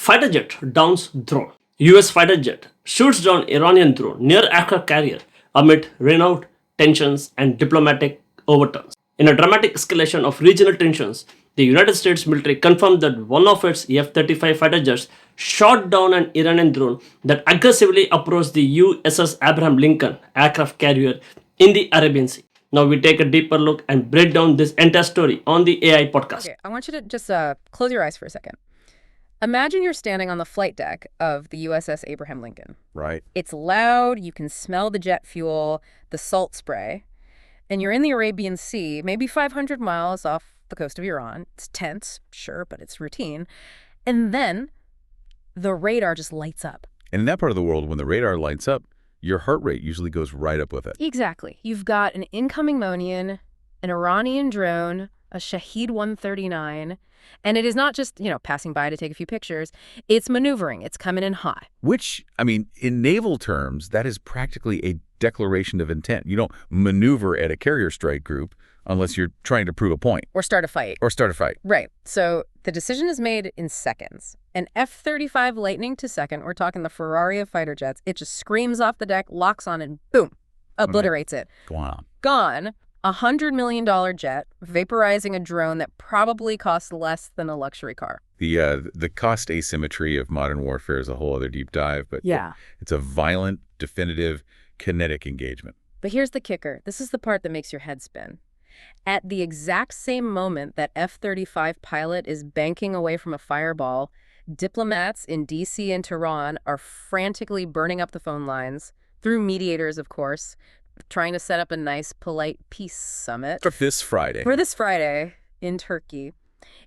Fighter jet downs drone. US fighter jet shoots down Iranian drone near aircraft carrier amid renewed tensions and diplomatic overturns. In a dramatic escalation of regional tensions, the United States military confirmed that one of its F-35 fighter jets shot down an Iranian drone that aggressively approached the USS Abraham Lincoln aircraft carrier in the Arabian Sea. Now we take a deeper look and break down this entire story on the AI podcast. Okay, I want you to just close your eyes for a second. Imagine you're standing on the flight deck of the USS Abraham Lincoln. Right. It's loud, you can smell the jet fuel, the salt spray, and you're in the Arabian Sea, maybe 500 miles off the coast of Iran. It's tense, sure, but it's routine. And then the radar just lights up. And in that part of the world, when the radar lights up, your heart rate usually goes right up with it. Exactly. You've got an incoming Monian, an Iranian drone, a Shahed 139, and it is not just, passing by to take a few pictures. It's maneuvering. It's coming in hot. Which, in naval terms, that is practically a declaration of intent. You don't maneuver at a carrier strike group unless you're trying to prove a point. Or start a fight. Right. So the decision is made in seconds. An F-35 Lightning II, we're talking the Ferrari of fighter jets, it just screams off the deck, locks on, and boom, obliterates it. Gone. $100 million jet, vaporizing a drone that probably costs less than a luxury car. The cost asymmetry of modern warfare is a whole other deep dive, but yeah, it's a violent, definitive, kinetic engagement. But here's the kicker. This is the part that makes your head spin. At the exact same moment that F-35 pilot is banking away from a fireball, diplomats in D.C. and Tehran are frantically burning up the phone lines, through mediators, of course, trying to set up a nice, polite peace summit. For this Friday in Turkey.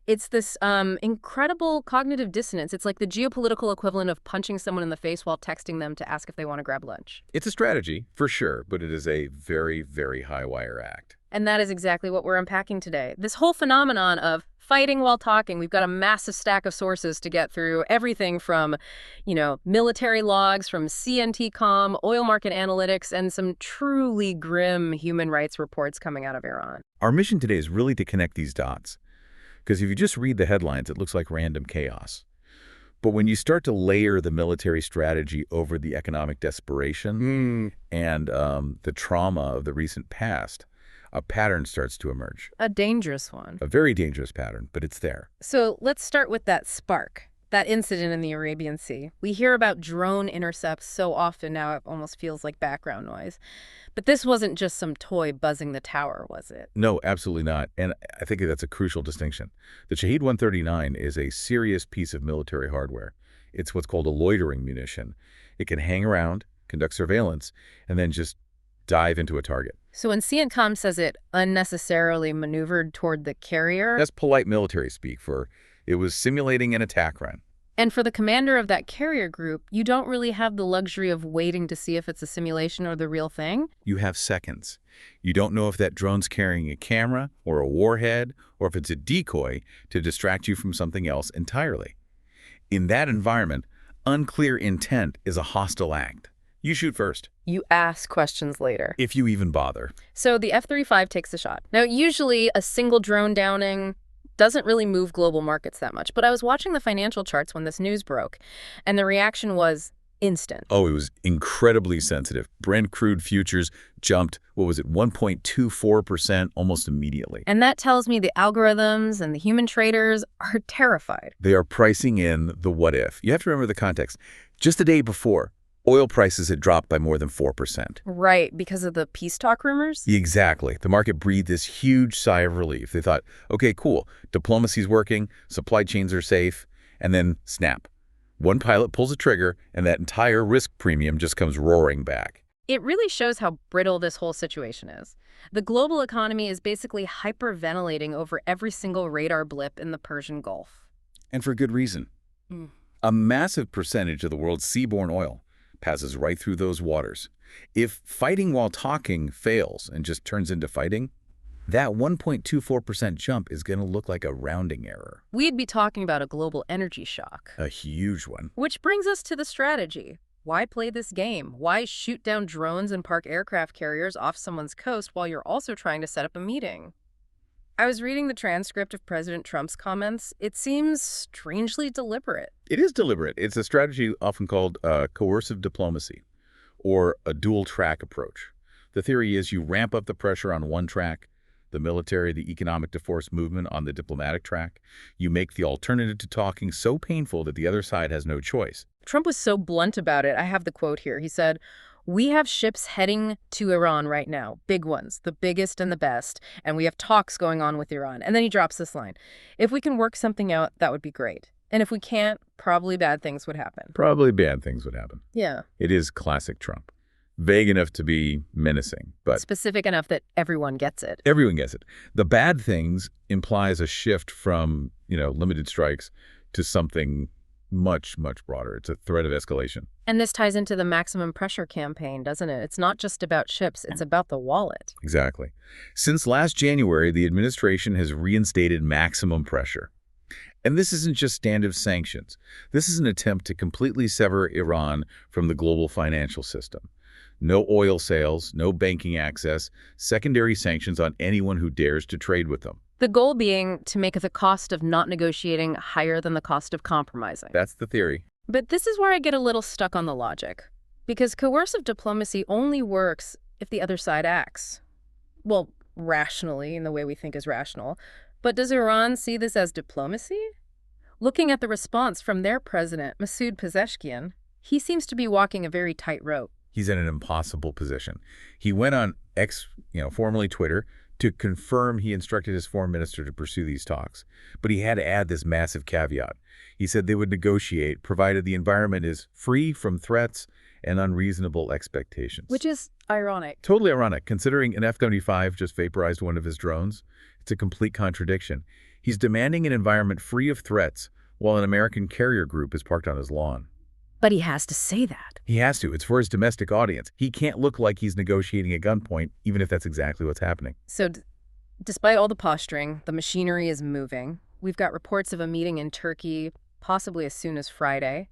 It's this incredible cognitive dissonance. It's like the geopolitical equivalent of punching someone in the face while texting them to ask if they want to grab lunch. It's a strategy, for sure, but it is a very, very high-wire act. And that is exactly what we're unpacking today. This whole phenomenon of fighting while talking. We've got a massive stack of sources to get through, everything from, military logs, from CNTCom, oil market analytics, and some truly grim human rights reports coming out of Iran. Our mission today is really to connect these dots. Because if you just read the headlines, it looks like random chaos. But when you start to layer the military strategy over the economic desperation and the trauma of the recent past, a pattern starts to emerge. A dangerous one. A very dangerous pattern, but it's there. So let's start with that spark, that incident in the Arabian Sea. We hear about drone intercepts so often now it almost feels like background noise. But this wasn't just some toy buzzing the tower, was it? No, absolutely not. And I think that's a crucial distinction. The Shahed 139 is a serious piece of military hardware. It's what's called a loitering munition. It can hang around, conduct surveillance, and then just dive into a target. So when CNTCom says it unnecessarily maneuvered toward the carrier... That's polite military speak for it was simulating an attack run. And for the commander of that carrier group, you don't really have the luxury of waiting to see if it's a simulation or the real thing. You have seconds. You don't know if that drone's carrying a camera or a warhead or if it's a decoy to distract you from something else entirely. In that environment, unclear intent is a hostile act. You shoot first. You ask questions later. If you even bother. So the F-35 takes the shot. Now, usually a single drone downing doesn't really move global markets that much. But I was watching the financial charts when this news broke, and the reaction was instant. Oh, it was incredibly sensitive. Brent crude futures jumped, 1.24% almost immediately. And that tells me the algorithms and the human traders are terrified. They are pricing in the what if. You have to remember the context. Just the day before, oil prices had dropped by more than 4%. Right, because of the peace talk rumors? Exactly. The market breathed this huge sigh of relief. They thought, okay, cool, diplomacy's working, supply chains are safe, and then snap. One pilot pulls a trigger, and that entire risk premium just comes roaring back. It really shows how brittle this whole situation is. The global economy is basically hyperventilating over every single radar blip in the Persian Gulf. And for good reason. A massive percentage of the world's seaborne oil passes right through those waters. If fighting while talking fails and just turns into fighting, that 1.24% jump is going to look like a rounding error. We'd be talking about a global energy shock. A huge one. Which brings us to the strategy. Why play this game? Why shoot down drones and park aircraft carriers off someone's coast while you're also trying to set up a meeting? I was reading the transcript of President Trump's comments. It seems strangely deliberate. It is deliberate. It's a strategy often called coercive diplomacy or a dual-track approach. The theory is you ramp up the pressure on one track, the military, the economic force movement on the diplomatic track. You make the alternative to talking so painful that the other side has no choice. Trump was so blunt about it. I have the quote here. He said, "We have ships heading to Iran right now, big ones, the biggest and the best, and we have talks going on with Iran." And then he drops this line, "If we can work something out, that would be great. And if we can't, probably bad things would happen." Probably bad things would happen. Yeah. It is classic Trump. Vague enough to be menacing, but Specific enough that everyone gets it. everyone gets it. The bad things implies a shift from, limited strikes to something much, much broader. It's a threat of escalation. And this ties into the maximum pressure campaign, doesn't it? It's not just about ships, it's about the wallet. Exactly. Since last January, the administration has reinstated maximum pressure. And this isn't just standard sanctions. This is an attempt to completely sever Iran from the global financial system. No oil sales, no banking access, secondary sanctions on anyone who dares to trade with them. The goal being to make the cost of not negotiating higher than the cost of compromising. That's the theory. But this is where I get a little stuck on the logic. Because coercive diplomacy only works if the other side acts. Well, rationally, in the way we think is rational. But does Iran see this as diplomacy? Looking at the response from their president, Masoud Pezeshkian, he seems to be walking a very tight rope. He's in an impossible position. He went on X, formerly Twitter, to confirm he instructed his foreign minister to pursue these talks. But he had to add this massive caveat. He said they would negotiate, provided the environment is free from threats and unreasonable expectations. Which is ironic. Totally ironic, considering an F-35 just vaporized one of his drones. It's a complete contradiction. He's demanding an environment free of threats while an American carrier group is parked on his lawn. But he has to say that. He has to. It's for his domestic audience. He can't look like he's negotiating at gunpoint, even if that's exactly what's happening. So despite all the posturing, the machinery is moving. We've got reports of a meeting in Turkey, possibly as soon as Friday.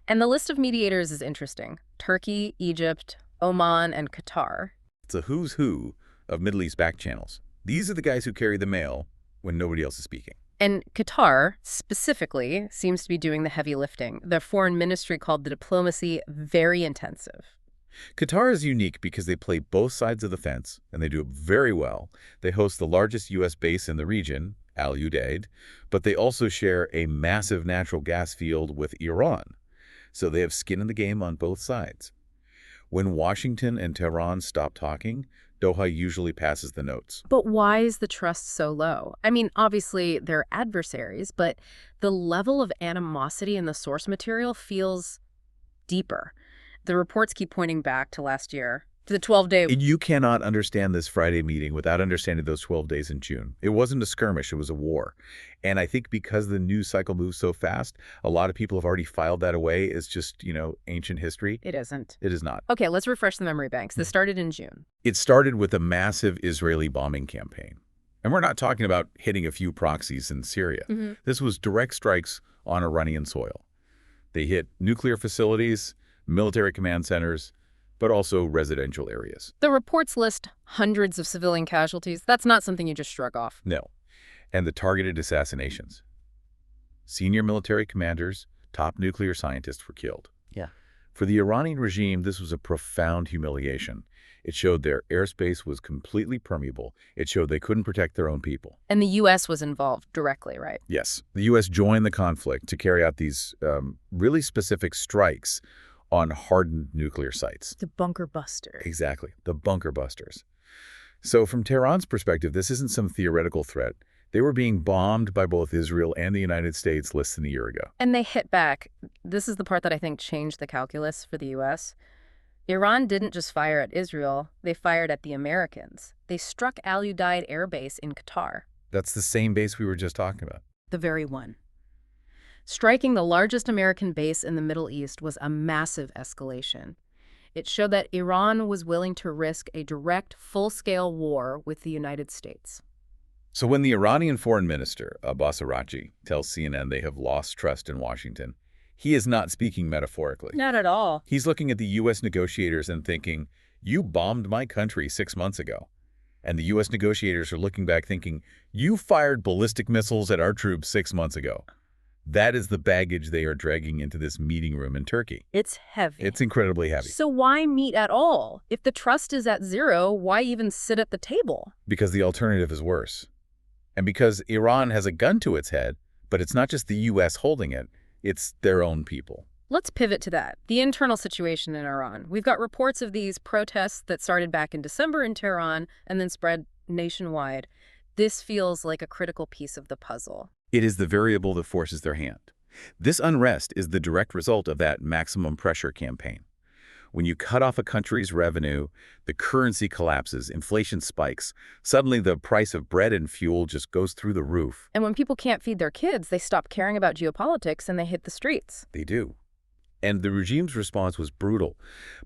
And the list of mediators is interesting. Turkey, Egypt, Oman, and Qatar. It's a who's who of Middle East back channels. These are the guys who carry the mail when nobody else is speaking. And Qatar, specifically, seems to be doing the heavy lifting. Their foreign ministry called the diplomacy very intensive. Qatar is unique because they play both sides of the fence, and they do it very well. They host the largest U.S. base in the region, Al Udeid, but they also share a massive natural gas field with Iran. So they have skin in the game on both sides. When Washington and Tehran stop talking, Doha usually passes the notes. But why is the trust so low? I mean, obviously, they're adversaries, but the level of animosity in the source material feels deeper. The reports keep pointing back to last year, to the 12-day... You cannot understand this Friday meeting without understanding those 12 days in June. It wasn't a skirmish, it was a war. And I think because the news cycle moves so fast, a lot of people have already filed that away as just, ancient history. It isn't. It is not. Okay, let's refresh the memory banks. This started in June. It started with a massive Israeli bombing campaign. And we're not talking about hitting a few proxies in Syria. This was direct strikes on Iranian soil. They hit nuclear facilities, military command centers, but also residential areas. The reports list hundreds of civilian casualties. That's not something you just shrug off. No. And the targeted assassinations. Senior military commanders, top nuclear scientists were killed. Yeah. For the Iranian regime, this was a profound humiliation. It showed their airspace was completely permeable. It showed they couldn't protect their own people. And the U.S. was involved directly, right? Yes. The U.S. joined the conflict to carry out these really specific strikes on hardened nuclear sites. The bunker busters. Exactly. The bunker busters. So from Tehran's perspective, this isn't some theoretical threat. They were being bombed by both Israel and the United States less than a year ago. And they hit back. This is the part that I think changed the calculus for the U.S. Iran didn't just fire at Israel, they fired at the Americans. They struck Al Udeid Air Base in Qatar. That's the same base we were just talking about. The very one. Striking the largest American base in the Middle East was a massive escalation. It showed that Iran was willing to risk a direct, full-scale war with the United States. So when the Iranian foreign minister, Abbas Araghchi, tells CNN they have lost trust in Washington, he is not speaking metaphorically. Not at all. He's looking at the U.S. negotiators and thinking, you bombed my country 6 months ago. And the U.S. negotiators are looking back thinking, you fired ballistic missiles at our troops 6 months ago. That is the baggage they are dragging into this meeting room in Turkey. It's heavy. It's incredibly heavy. So why meet at all? If the trust is at zero, why even sit at the table? Because the alternative is worse. And because Iran has a gun to its head, but it's not just the U.S. holding it, it's their own people. Let's pivot to that, the internal situation in Iran. We've got reports of these protests that started back in December in Tehran and then spread nationwide. This feels like a critical piece of the puzzle. It is the variable that forces their hand. This unrest is the direct result of that maximum pressure campaign. When you cut off a country's revenue, the currency collapses, inflation spikes. Suddenly, the price of bread and fuel just goes through the roof. And when people can't feed their kids, they stop caring about geopolitics and they hit the streets. They do. And the regime's response was brutal.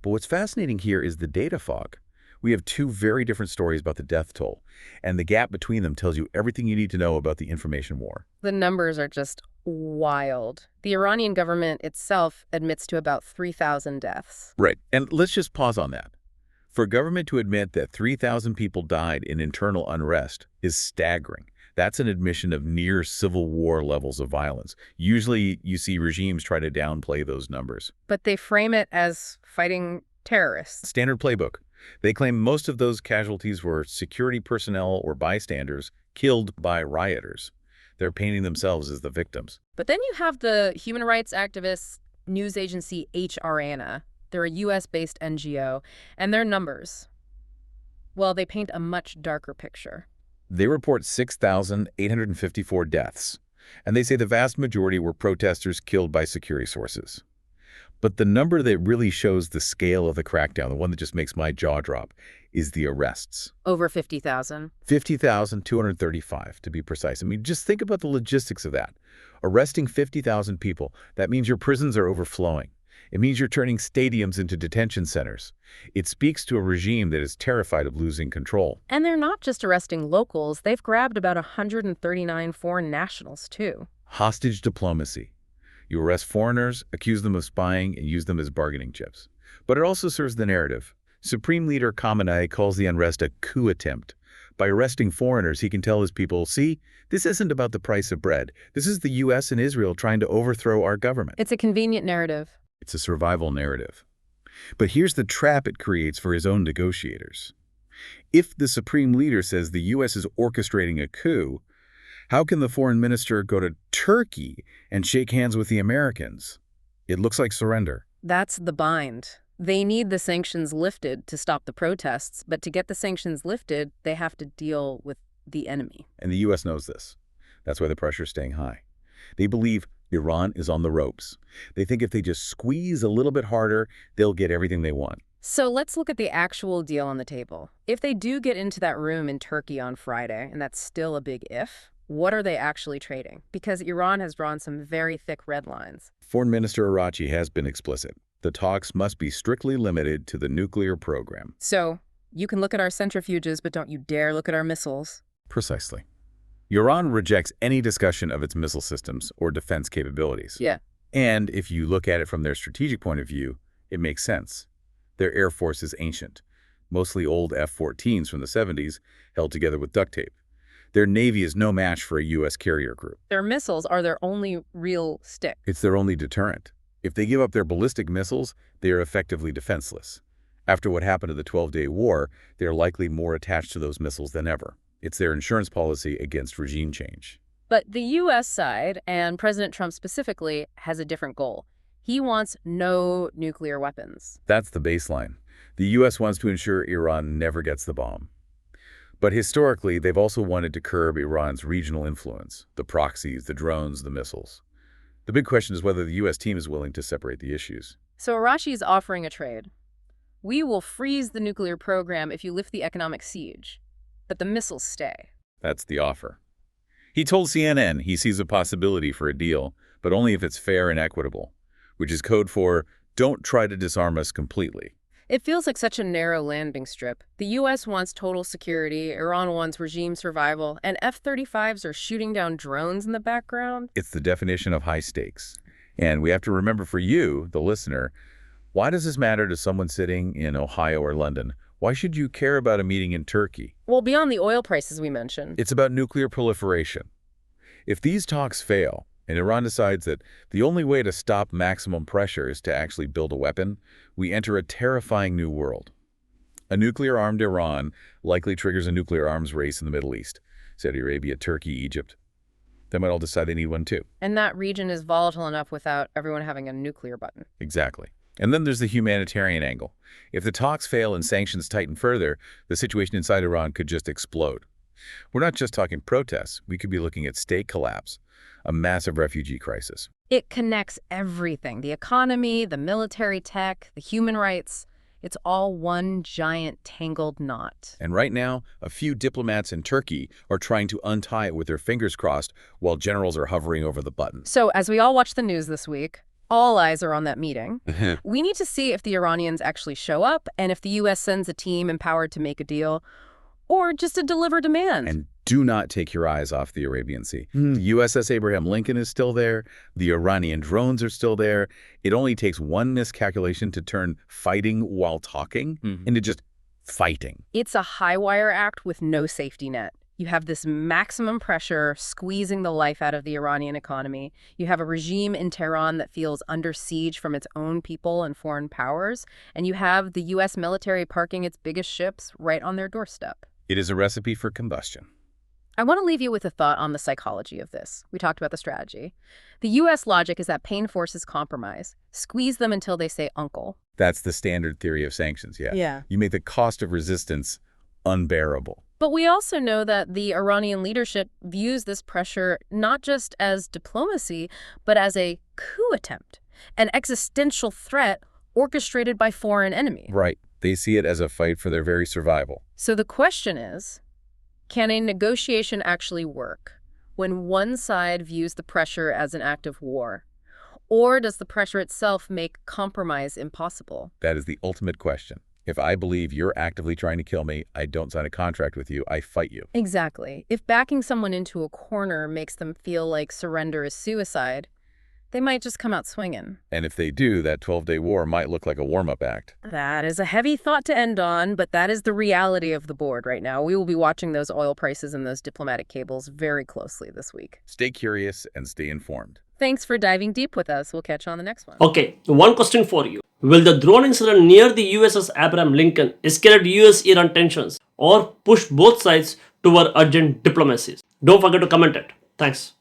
But what's fascinating here is the data fog. We have two very different stories about the death toll, and the gap between them tells you everything you need to know about the information war. The numbers are just wild. The Iranian government itself admits to about 3,000 deaths. Right. And let's just pause on that. For a government to admit that 3,000 people died in internal unrest is staggering. That's an admission of near civil war levels of violence. Usually you see regimes try to downplay those numbers. But they frame it as fighting terrorists. Standard playbook. They claim most of those casualties were security personnel or bystanders killed by rioters. They're painting themselves as the victims. But then you have the human rights activist news agency HRANA. They're a U.S.-based NGO, and their numbers, well, they paint a much darker picture. They report 6,854 deaths, and they say the vast majority were protesters killed by security sources. But the number that really shows the scale of the crackdown, the one that just makes my jaw drop, is the arrests. Over 50,000. 50,235, to be precise. I mean, just think about the logistics of that. Arresting 50,000 people, that means your prisons are overflowing. It means you're turning stadiums into detention centers. It speaks to a regime that is terrified of losing control. And they're not just arresting locals. They've grabbed about 139 foreign nationals, too. Hostage diplomacy. You arrest foreigners, accuse them of spying, and use them as bargaining chips. But it also serves the narrative. Supreme Leader Khamenei calls the unrest a coup attempt. By arresting foreigners, he can tell his people, see, this isn't about the price of bread. This is the U.S. and Israel trying to overthrow our government. It's a convenient narrative. It's a survival narrative. But here's the trap it creates for his own negotiators. If the Supreme Leader says the U.S. is orchestrating a coup, how can the foreign minister go to Turkey and shake hands with the Americans? It looks like surrender. That's the bind. They need the sanctions lifted to stop the protests, but to get the sanctions lifted, they have to deal with the enemy. And the U.S. knows this. That's why the pressure's staying high. They believe Iran is on the ropes. They think if they just squeeze a little bit harder, they'll get everything they want. So let's look at the actual deal on the table. If they do get into that room in Turkey on Friday, and that's still a big if, what are they actually trading? Because Iran has drawn some very thick red lines. Foreign Minister Arachi has been explicit. The talks must be strictly limited to the nuclear program. So, you can look at our centrifuges, but don't you dare look at our missiles. Precisely. Iran rejects any discussion of its missile systems or defense capabilities. Yeah. And if you look at it from their strategic point of view, it makes sense. Their air force is ancient, mostly old F-14s from the 70s, held together with duct tape. Their Navy is no match for a U.S. carrier group. Their missiles are their only real stick. It's their only deterrent. If they give up their ballistic missiles, they are effectively defenseless. After what happened to the 12-day war, they are likely more attached to those missiles than ever. It's their insurance policy against regime change. But the U.S. side, and President Trump specifically, has a different goal. He wants no nuclear weapons. That's the baseline. The U.S. wants to ensure Iran never gets the bomb. But historically, they've also wanted to curb Iran's regional influence, the proxies, the drones, the missiles. The big question is whether the U.S. team is willing to separate the issues. So Arachi is offering a trade. We will freeze the nuclear program if you lift the economic siege, but the missiles stay. That's the offer. He told CNN he sees a possibility for a deal, but only if it's fair and equitable, which is code for don't try to disarm us completely. It feels like such a narrow landing strip. The U.S. wants total security, Iran wants regime survival, and F-35s are shooting down drones in the background. It's the definition of high stakes. And we have to remember for you, the listener, why does this matter to someone sitting in Ohio or London? Why should you care about a meeting in Turkey? Well, beyond the oil prices we mentioned. It's about nuclear proliferation. If these talks fail, and Iran decides that the only way to stop maximum pressure is to actually build a weapon, we enter a terrifying new world. A nuclear-armed Iran likely triggers a nuclear arms race in the Middle East. Saudi Arabia, Turkey, Egypt. They might all decide they need one too. And that region is volatile enough without everyone having a nuclear button. Exactly. And then there's the humanitarian angle. If the talks fail and sanctions tighten further, the situation inside Iran could just explode. We're not just talking protests. We could be looking at state collapse, a massive refugee crisis. It connects everything. The economy, the military tech, the human rights. It's all one giant tangled knot. And right now, a few diplomats in Turkey are trying to untie it with their fingers crossed while generals are hovering over the button. So as we all watch the news this week, all eyes are on that meeting. We need to see if the Iranians actually show up and if the U.S. sends a team empowered to make a deal or just to deliver demand. And do not take your eyes off the Arabian Sea. The USS Abraham Lincoln is still there. The Iranian drones are still there. It only takes one miscalculation to turn fighting while talking into just fighting. It's a high-wire act with no safety net. You have this maximum pressure squeezing the life out of the Iranian economy. You have a regime in Tehran that feels under siege from its own people and foreign powers. And you have the U.S. military parking its biggest ships right on their doorstep. It is a recipe for combustion. I want to leave you with a thought on the psychology of this. We talked about the strategy. The U.S. logic is that pain forces compromise. Squeeze them until they say uncle. That's the standard theory of sanctions, yeah. You make the cost of resistance unbearable. But we also know that the Iranian leadership views this pressure not just as diplomacy, but as a coup attempt, an existential threat orchestrated by foreign enemies. Right. They see it as a fight for their very survival. So the question is, can a negotiation actually work when one side views the pressure as an act of war? Or does the pressure itself make compromise impossible? That is the ultimate question. If I believe you're actively trying to kill me, I don't sign a contract with you, I fight you. Exactly. If backing someone into a corner makes them feel like surrender is suicide, they might just come out swinging. And if they do, that 12-day war might look like a warm-up act. That is a heavy thought to end on, but that is the reality of the board right now. We will be watching those oil prices and those diplomatic cables very closely this week. Stay curious and stay informed. Thanks for diving deep with us. We'll catch you on the next one. Okay, one question for you. Will the drone incident near the USS Abraham Lincoln escalate US-Iran tensions or push both sides toward urgent diplomacies? Don't forget to comment it. Thanks.